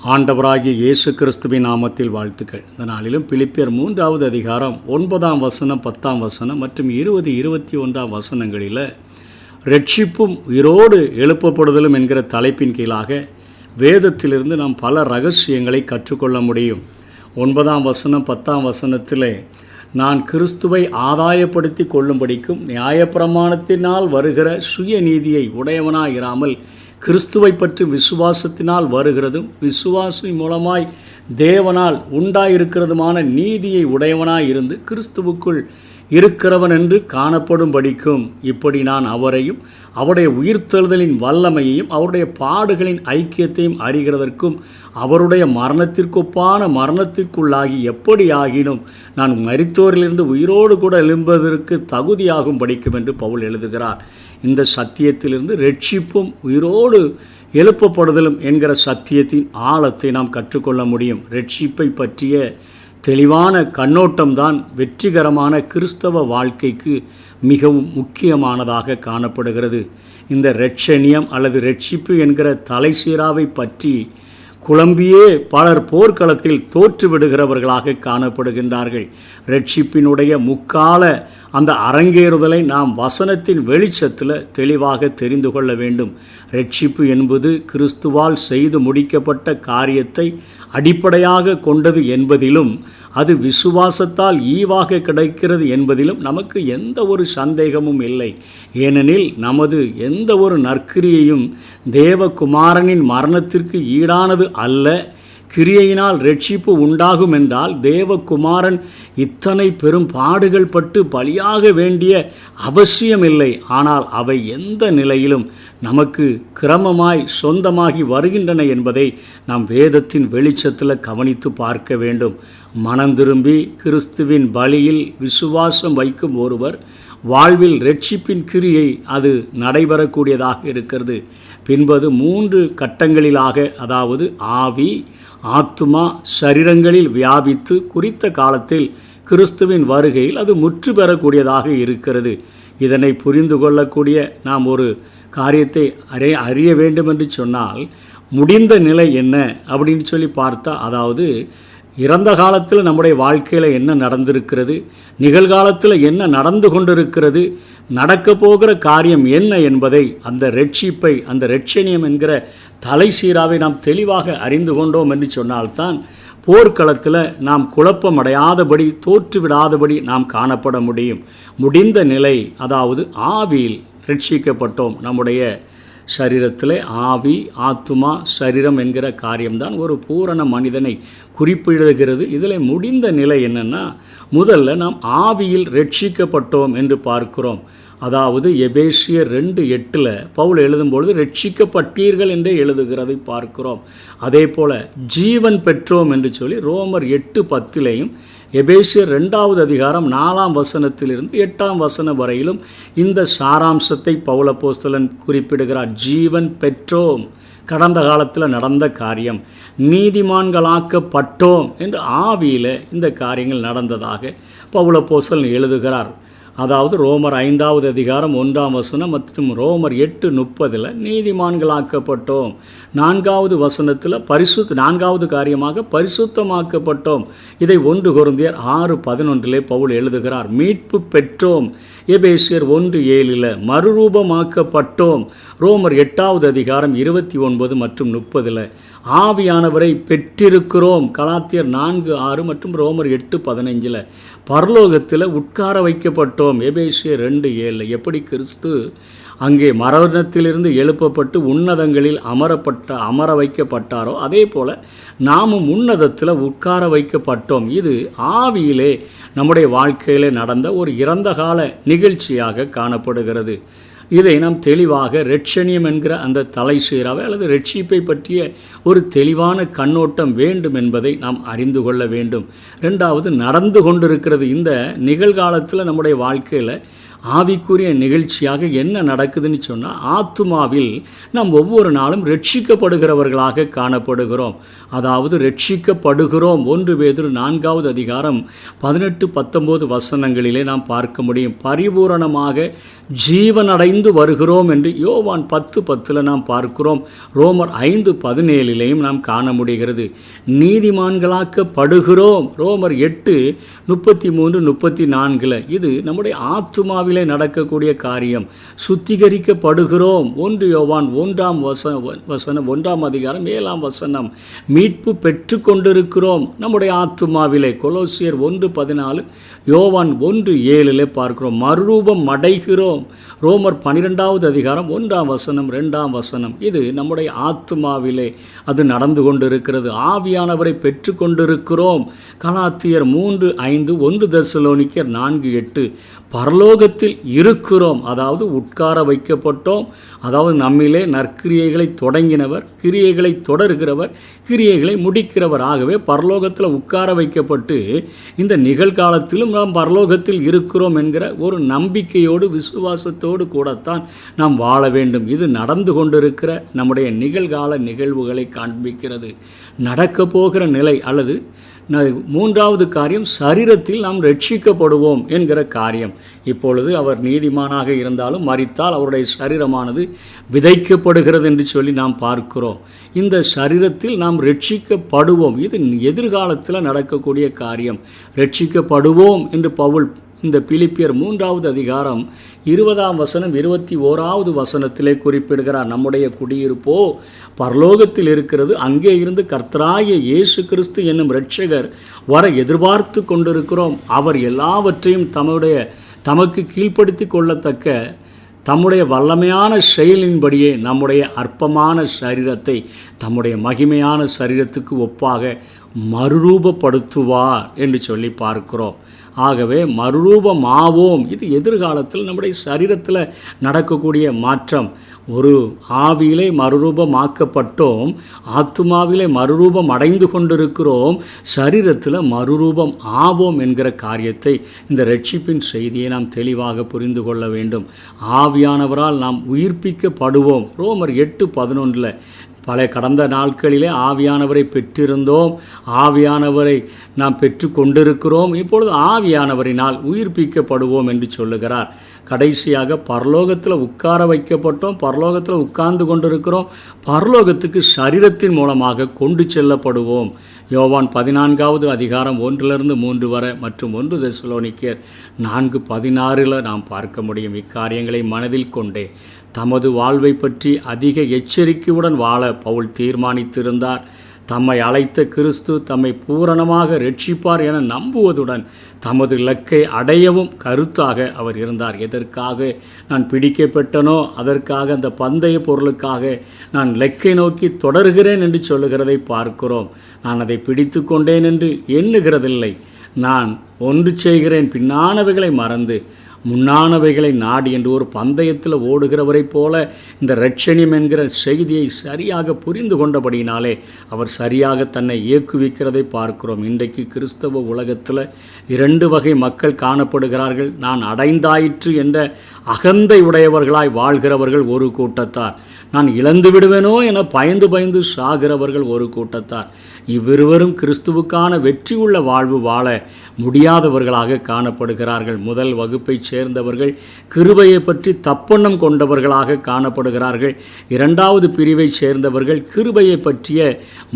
ஆண்டவராகிய இயேசு கிறிஸ்துவின் நாமத்தில் வாழ்த்துக்கள். இந்த நாளிலும் பிலிப்பியர் 3வது அதிகாரம் 9ஆம் வசனம் 10ஆம் வசனம் மற்றும் 20-21ஆம் வசனங்களில் ரட்சிப்பும் உயிரோடு எழுப்பப்படுதலும் என்கிற தலைப்பின் கீழாக வேதத்திலிருந்து நாம் பல ரகசியங்களை கற்றுக்கொள்ள முடியும். 9ஆம் வசனம் 10ஆம் வசனத்திலே நான் கிறிஸ்துவை ஆதாயப்படுத்தி கொள்ளும்படிக்கும் நியாயப்பிரமாணத்தினால் வருகிற சுயநீதியை உடையவனாயிராமல் கிறிஸ்துவை பற்றி விசுவாசத்தினால் வருகிறதும் விசுவாசி மூலமாய் தேவனால் உண்டாயிருக்கிறதுமான நீதியை உடையவனாய் இருந்து கிறிஸ்துவுக்குள் இருக்கிறவன் என்று காணப்படும்படிக்கும் இப்படி நான் அவரையும் அவருடைய உயிர்த்தெழுதலின் வல்லமையையும் அவருடைய பாடுகளின் ஐக்கியத்தையும் அறிகிறதற்கும் அவருடைய மரணத்திற்கொப்பான மரணத்திற்குள்ளாகி எப்படி ஆகினும் நான் மரித்தோரிலிருந்து உயிரோடு கூட எழும்பதற்கு தகுதியாகும் படிக்கும் என்று பவுல் எழுதுகிறார். இந்த சத்தியத்திலிருந்து ரட்சிப்பும் உயிரோடு எழுப்பப்படுதலும் என்கிற சத்தியத்தின் ஆழத்தை நாம் கற்றுக்கொள்ள முடியும். ரட்சிப்பை பற்றிய தெளிவான கண்ணோட்டம்தான் வெற்றிகரமான கிறிஸ்தவ வாழ்க்கைக்கு மிகவும் முக்கியமானதாக காணப்படுகிறது. இந்த இரட்சணியம் அல்லது ரட்சிப்பு என்கிற தலைசீராவை பற்றி குழம்பியே பலர் போர்க்களத்தில் தோற்றுவிடுகிறவர்களாக காணப்படுகின்றார்கள். ரட்சிப்பினுடைய முக்கால அந்த அரங்கேறுதலை நாம் வசனத்தின் வெளிச்சத்தில் தெளிவாக தெரிந்து கொள்ள வேண்டும். ரட்சிப்பு என்பது கிறிஸ்துவால் செய்து முடிக்கப்பட்ட காரியத்தை அடிப்படையாக கொண்டது என்பதிலும் அது விசுவாசத்தால் ஈவாக கிடைக்கிறது என்பதிலும் நமக்கு எந்த ஒரு சந்தேகமும் இல்லை. ஏனெனில் நமது எந்த ஒரு நற்கிரியையும் தேவகுமாரனின் மரணத்திற்கு ஈடானது அல்ல. கிரியையினால் ரட்சிப்பு உண்டாகும் என்றால் தேவகுமாரன் இத்தனை பெரும் பாடுகள் பட்டு பலியாக வேண்டிய அவசியமில்லை. ஆனால் அவை எந்த நிலையிலும் நமக்கு கிரமமாய் சொந்தமாகி வருகின்றன என்பதை நாம் வேதத்தின் வெளிச்சத்தில் கவனித்து பார்க்க வேண்டும். மனம் திரும்பி கிறிஸ்துவின் பலியில் விசுவாசம் வைக்கும் ஒருவர் வாழ்வில் ரட்சிப்பின் கிரியை அது நடைபெறக்கூடியதாக இருக்கிறது. பின்பது 3 கட்டங்களிலாக, அதாவது ஆவி, ஆத்துமா, சரீரங்களில் வியாபித்து குறித்த காலத்தில் கிறிஸ்துவின் வருகையில் அது முற்று பெறக்கூடியதாக இருக்கிறது. இதனை புரிந்து கொள்ளக்கூடிய நாம் ஒரு காரியத்தை அறிய வேண்டும் என்று சொன்னால் முடிந்த நிலை என்ன அப்படின்னு சொல்லி பார்த்தா, அதாவது இறந்த காலத்தில் நம்முடைய வாழ்க்கையில் என்ன நடந்திருக்கிறது, நிகழ்காலத்தில் என்ன நடந்து கொண்டிருக்கிறது, நடக்க போகிற காரியம் என்ன என்பதை அந்த ரட்சிப்பை, அந்த இரட்சணியம் என்கிற தலைசீராவை நாம் தெளிவாக அறிந்து கொண்டோம் என்று சொன்னால்தான் போர்க்களத்தில் நாம் குழப்பமடையாதபடி தோற்றுவிடாதபடி நாம் காணப்பட முடியும். முடிந்த நிலை, அதாவது ஆவியில் ரட்சிக்கப்பட்டோம். நம்முடைய சரீரத்தில் ஆவி, ஆத்துமா, சரீரம் என்கிற காரியம்தான் ஒரு பூரண மனிதனை குறிப்பிடுகிறது. இதில் முடிந்த நிலை என்னென்னா, முதல்ல நாம் ஆவியில் ரட்சிக்கப்பட்டோம் என்று பார்க்கிறோம். அதாவது எபேசியர் 2:8 பவுல் எழுதும்பொழுது ரட்சிக்கப்பட்டீர்கள் என்றே எழுதுகிறதை பார்க்கிறோம். அதே போல் ஜீவன் பெற்றோம் என்று சொல்லி ரோமர் 8:10 எபேசியர் 2வது அதிகாரம் 4ஆம் வசனத்திலிருந்து 8ஆம் வசனம் வரையிலும் இந்த சாராம்சத்தை பவுல் அப்போஸ்தலன் குறிப்பிடுகிறார். ஜீவன் பெற்றோம், கடந்த காலத்தில் நடந்த காரியம். நீதிமான்களாக்கப்பட்டோம் என்று ஆவியில் இந்த காரியங்கள் நடந்ததாக பவுல் அப்போஸ்தலன் எழுதுகிறார். அதாவது ரோமர் 5வது அதிகாரம் 1ஆம் வசனம் மற்றும் ரோமர் 8:30 நீதிமான்களாக்கப்பட்டோம். 4வது வசனத்தில் 4வது காரியமாக பரிசுத்தமாக்கப்பட்டோம். இதை 1 கொரிந்தியர் 6:11 பவுல் எழுதுகிறார். மீட்பு பெற்றோம் எபேசியர் 1:7 மறுரூபமாக்கப்பட்டோம். ரோமர் 8வது அதிகாரம் 29 மற்றும் 30 ஆவியானவரை பெற்றிருக்கிறோம். கலாத்தியர் 4:6 மற்றும் ரோமர் 8:15 பரலோகத்தில் உட்கார வைக்கப்பட்டோம். எபேசியர் 2:7 எப்படி கிறிஸ்து அங்கே மரணத்திலிருந்து எழுப்பப்பட்டு உன்னதங்களில் அமர வைக்கப்பட்டாரோ அதே போல் நாமும் உன்னதத்தில் உட்கார வைக்கப்பட்டோம். இது ஆவியிலே நம்முடைய வாழ்க்கையில் நடந்த ஒரு இறந்த கால நிகழ்ச்சியாக காணப்படுகிறது. இதை நாம் தெளிவாக இரட்சணியம் என்கிற அந்த தலைசீராவை அல்லது ரட்சிப்பை பற்றிய ஒரு தெளிவான கண்ணோட்டம் வேண்டும் என்பதை நாம் அறிந்து கொள்ள வேண்டும். 2வது நடந்து கொண்டிருக்கிறது. இந்த நிகழ்காலத்தில் நம்முடைய வாழ்க்கையில் ஆவிக்குரிய நிகழ்ச்சியாக என்ன நடக்குதுன்னு சொன்னால், ஆத்துமாவில் நாம் ஒவ்வொரு நாளும் ரட்சிக்கப்படுகிறவர்களாக காணப்படுகிறோம். அதாவது ரட்சிக்கப்படுகிறோம். 1 பேதுரு 4வது அதிகாரம் 18-19 வசனங்களிலே நாம் பார்க்க முடியும். பரிபூரணமாக ஜீவனடைந்து வருகிறோம் என்று யோவான் 10:10 நாம் பார்க்கிறோம். ரோமர் 5:17 நாம் காண முடிகிறது. நீதிமான்களாக்கப்படுகிறோம். ரோமர் 8:33-34 இது நம்முடைய ஆத்துமாவிலே நடக்கக்கூடிய காரியம். சுத்திகரிக்கப்படுகிறோம். 1 யோவான் 1 அதிகாரம் 7 வசனம். மீட்பு பெற்று கொண்டிருக்கிறோம் நம்முடைய ஆத்துமாவிலே. கொலோசியர் 1:14, யோவான் 1:7 பார்க்கிறோம். மறுரூபம் அடைகிறோம். ரோமர் 12வது அதிகாரம் 1 வசனம் 2 வசனம். இது நம்முடைய ஆத்துமாவிலே அது நடந்து கொண்டிருக்கிறது. ஆவியானவரை பெற்று கொண்டிருக்கிறோம். கலாத்தியர் 3:5, 1 தெசலோனிக்கர் 4:8. பரலோகத்தில் இருக்கிறோம். அதாவது உட்கார வைக்கப்பட்டோம். அதாவது நம்மிலே நற்கிரியைகளை தொடங்கினவர், கிரியைகளை தொடர்கிறவர், கிரியைகளை முடிக்கிறவர். ஆகவே பரலோகத்தில் உட்கார வைக்கப்பட்டு இந்த நிகழ்காலத்திலும் நாம் பரலோகத்தில் இருக்கிறோம் என்கிற ஒரு நம்பிக்கையோடு விசுவாசத்தோடு கூடத்தான் நாம் வாழ வேண்டும். இது நடந்து கொண்டிருக்கிற நம்முடைய நிகழ்கால நிகழ்வுகளை காண்பிக்கிறது. நடக்க போகிற நிலை அல்லது 3வது காரியம், சரீரத்தில் நாம் ரட்சிக்கப்படுவோம் என்கிற காரியம். இப்பொழுது அவர் நீதிமானாக இருந்தாலும் மரித்தால் அவருடைய சரீரமானது விதைக்கப்படுகிறது என்று சொல்லி நாம் பார்க்கிறோம். இந்த சரீரத்தில் நாம் ரட்சிக்கப்படுவோம். இது எதிர்காலத்தில் நடக்கக்கூடிய காரியம். ரட்சிக்கப்படுவோம் என்று பவுல் இந்த பிலிப்பியர் 3வது அதிகாரம் 20 வசனம் 21வது வசனத்திலே குறிப்பிடுகிறார். நம்முடைய குடியிருப்போ பரலோகத்தில் இருக்கிறது. அங்கே இருந்து கர்த்தராகிய இயேசு கிறிஸ்து என்னும் இரட்சகர் வர எதிர்பார்த்து கொண்டிருக்கிறோம். அவர் எல்லாவற்றையும் தமக்கு கீழ்ப்படுத்தி கொள்ளத்தக்க தம்முடைய வல்லமையான செயலின்படியே நம்முடைய அற்பமான சரீரத்தை தம்முடைய மகிமையான சரீரத்துக்கு ஒப்பாக மறுரூபப்படுத்துவார் என்று சொல்லி பார்க்கிறோம். ஆகவே மறுரூபமாவோம். இது எதிர்காலத்தில் நம்முடைய சரீரத்தில் நடக்கக்கூடிய மாற்றம். ஒரு ஆவியிலே மறுரூபமாக்கப்பட்டோம், ஆத்துமாவிலே மறுரூபம் அடைந்து கொண்டிருக்கிறோம், சரீரத்தில் மறுரூபம் ஆவோம் என்கிற காரியத்தை இந்த ரட்சிப்பின் செய்தியை நாம் தெளிவாக புரிந்து கொள்ள வேண்டும். ஆவியானவரால் நாம் உயிர்ப்பிக்கப்படுவோம். ரோமர் 8:11 கடந்த நாட்களிலே ஆவியானவரை பெற்றிருந்தோம், ஆவியானவரை நாம் பெற்று கொண்டிருக்கிறோம், இப்பொழுது ஆவியானவரினால் உயிர்ப்பிக்கப்படுவோம் என்று சொல்லுகிறார். கடைசியாக பரலோகத்தில் உட்கார வைக்கப்பட்டோம், பரலோகத்தில் உட்கார்ந்து கொண்டிருக்கிறோம், பரலோகத்துக்கு சரீரத்தின் மூலமாக கொண்டு செல்லப்படுவோம். யோவான் 14வது அதிகாரம் 1-3 வரை மற்றும் 1 தெசலோனிக்கர் 4:16 நாம் பார்க்க முடியும். இக்காரியங்களை மனதில் கொண்டே தமது வாழ்வை பற்றி அதிக எச்சரிக்கையுடன் வாழ பவுல் தீர்மானித்திருந்தார். தம்மை அழைத்த கிறிஸ்து தம்மை பூரணமாக ரட்சிப்பார் என நம்புவதுடன் தமது இலக்கை அடையவும் கருத்தாக அவர் இருந்தார். எதற்காக நான் பிடிக்கப்பட்டனோ அதற்காக, அந்த பந்தய பொருளுக்காக நான் இலக்கை நோக்கி தொடர்கிறேன் என்று சொல்லுகிறதை பார்க்கிறோம். நான் அதை பிடித்து கொண்டேன் என்று எண்ணுகிறதில்லை. நான் ஒன்று செய்கிறேன், பின்னானவைகளை மறந்து முன்னானவைகளை நாடி என்று ஒரு பந்தயத்தில் ஓடுகிறவரை போல இந்த இரட்சணியம் என்கிற செய்தியை சரியாக புரிந்து கொண்டபடியினாலே அவர் சரியாக தன்னை இயக்குவிக்கிறதை பார்க்கிறோம். இன்றைக்கு கிறிஸ்தவ உலகத்தில் 2 வகை மக்கள் காணப்படுகிறார்கள். நான் அடைந்தாயிற்று என்ற அகந்தை உடையவர்களாய் வாழ்கிறவர்கள் ஒரு கூட்டத்தார், நான் இழந்து விடுவேனோ என பயந்து சாகிறவர்கள் ஒரு கூட்டத்தார். இவ்விருவரும் கிறிஸ்துவுக்கான வெற்றி உள்ள வாழ்வு வாழ முடியாதவர்களாக காணப்படுகிறார்கள். முதல் வகுப்பை சேர்ந்தவர்கள் கிருபையை பற்றி தப்பெண்ணம் கொண்டவர்களாக காணப்படுகிறார்கள். 2வது பிரிவை சேர்ந்தவர்கள் கிருபையை பற்றிய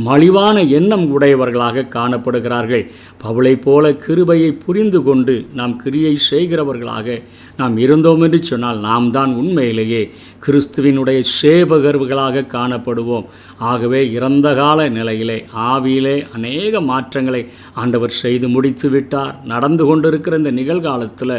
மலிவான எண்ணம் உடையவர்களாக காணப்படுகிறார்கள். பவுலை போல கிருபையை புரிந்து கொண்டு நாம் கிரியை செய்கிறவர்களாக நாம் இருந்தோம் என்று சொன்னால் நாம் தான் உண்மையிலேயே கிறிஸ்துவினுடைய சேவகர்களாக காணப்படுவோம். ஆகவே இறந்த கால நிலையிலே ஆவியிலே அநேக மாற்றங்களை ஆண்டவர் செய்து முடித்து விட்டார். நடந்து கொண்டிருக்கிற இந்த நிகழ்காலத்தில்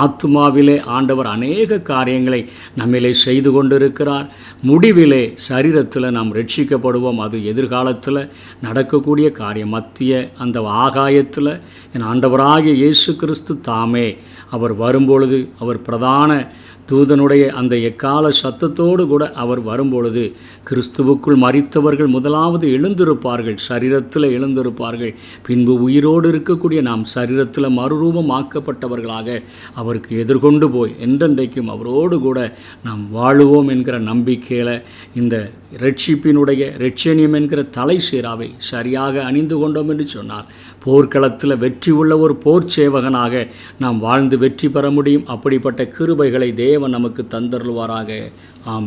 ஆத்துமாவிலே ஆண்டவர் அநேக காரியங்களை நம்மிலே செய்து கொண்டிருக்கிறார். முடிவிலே சரீரத்தில் நாம் ரட்சிக்கப்படுவோம். அது எதிர்காலத்தில் நடக்கக்கூடிய காரியம். மத்திய அந்த ஆகாயத்தில் என் ஆண்டவராகிய இயேசு கிறிஸ்து தாமே அவர் வரும்பொழுது அவர் பிரதான தூதனுடைய அந்த எக்கால சத்தத்தோடு கூட அவர் வரும்பொழுது கிறிஸ்துவுக்குள் மரித்தவர்கள் முதலாவது எழுந்திருப்பார்கள், சரீரத்தில் எழுந்திருப்பார்கள். பின்பு உயிரோடு இருக்கக்கூடிய நாம் சரீரத்தில் மறுரூபம் ஆக்கப்பட்டவர்களாக அவருக்கு எதிர்கொண்டு போய் என்றென்றைக்கும் அவரோடு கூட நாம் வாழுவோம் என்கிற நம்பிக்கையில் இந்த இரட்சிப்பினுடைய இரட்சணியம் என்கிற தலை சீராவை சரியாக அணிந்து கொண்டோம் என்று சொன்னார். போர்க்களத்தில் வெற்றி உள்ள ஒரு போர் சேவகனாக நாம் வாழ்ந்து வெற்றி பெற முடியும். அப்படிப்பட்ட கிருபைகளை தேவன் நமக்கு தந்தருள்வாராக. ஆமென்.